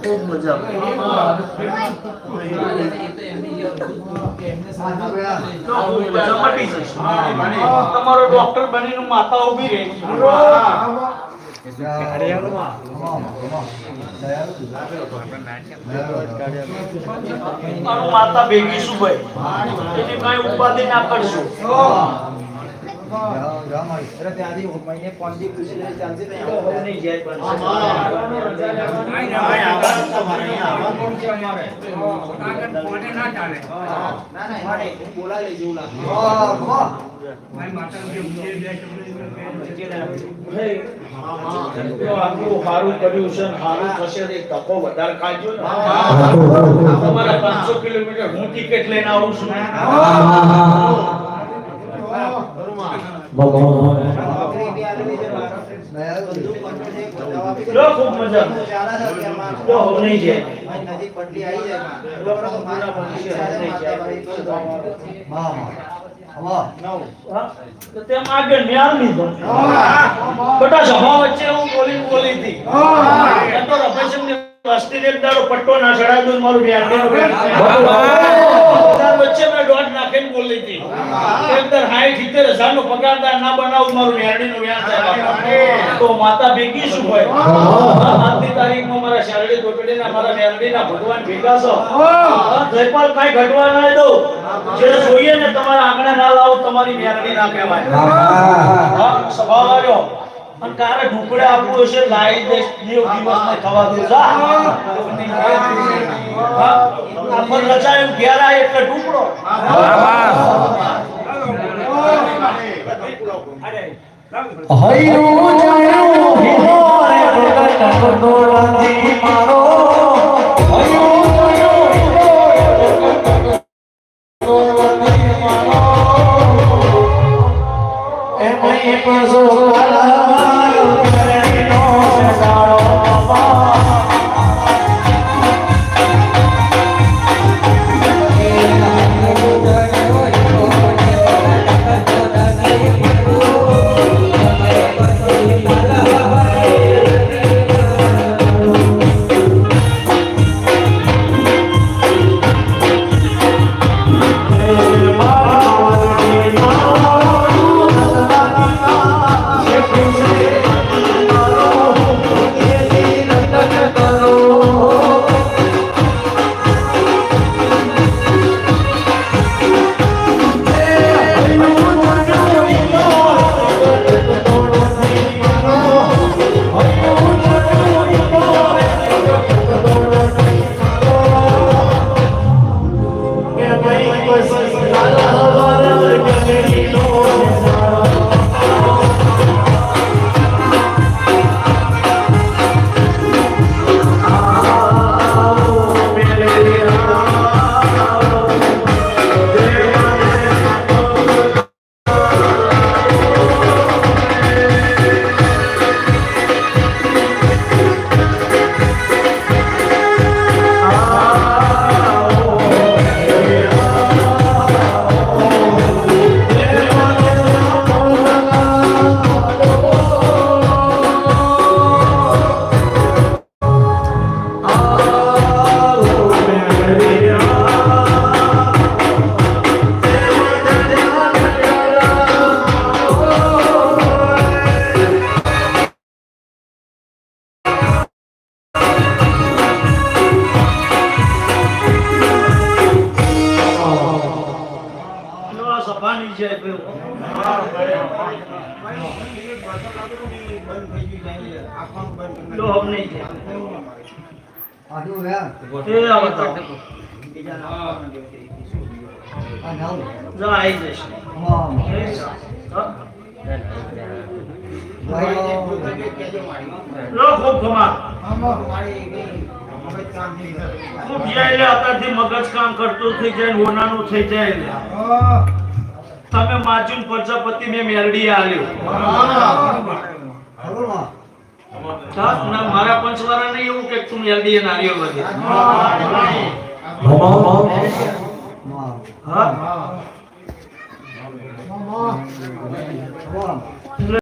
ખૂબ મજા તમારો ડોક્ટર બનીને માતા ઉભી રહી માતા ભેગી શું ભાઈ એની કઈ ઉપાધિ ના કરશું સારું કર્યું છે સારું થશે તકો વધારે ખાજો તમારા 500 કિલોમીટર હું ટિકિટ લઈને આવું છું ખૂબ મજા નહીં છે નજીક પટલી આવી જાય તેમ આગળ ન્યાલ લીધો બટા સભા વચ્ચે હું બોલી હતી તો રફેશમ ને વસ્તી એક દાડો પટ્ટો ના ચડાવી દઉં મારું વચ્ચે મેં દોઢ નાખીને બોલી હતી એકદર 60-70,000 નો પગારદાર ના બનાવું મારું નેરડી નું વ્યાજ થાય તો માતા ભેગી શું હોય આજની તારીખમાં મારા શારડી ટોટડી ના મારા નેરડી ના ભગવાન ભેગા છો જયપાલ કાઈ ઘટવા ના દો જે જોઈએ ને તમારા આંગણે ના લાવો તમારી નેરડી ના કહેવાય સ્વભાવ આવ્યો અને તારે ઢુકડે આપવું હશે લાઈ દે દિવસમાં ખવા દે જા આપણ રચાયું ઘેરા એટલે ઢુકડો હૈયું જાયું હિલોરે પ્રગટ કટોળાથી મારો હૈયું જાયું હિલોરે પ્રગટ કટોળાથી મારો એમય પસો કલાવાયો કરેનો સાળો બાબા મગજ કામ કરતું થઈ જાય હોનાનું થઈ જાય તમે માજુન પ્રજાપતિ મે મેરડી આલ્યો મારા પંચવારા નહીં એવું કે તું મેરડી એ નારિયો લગે હા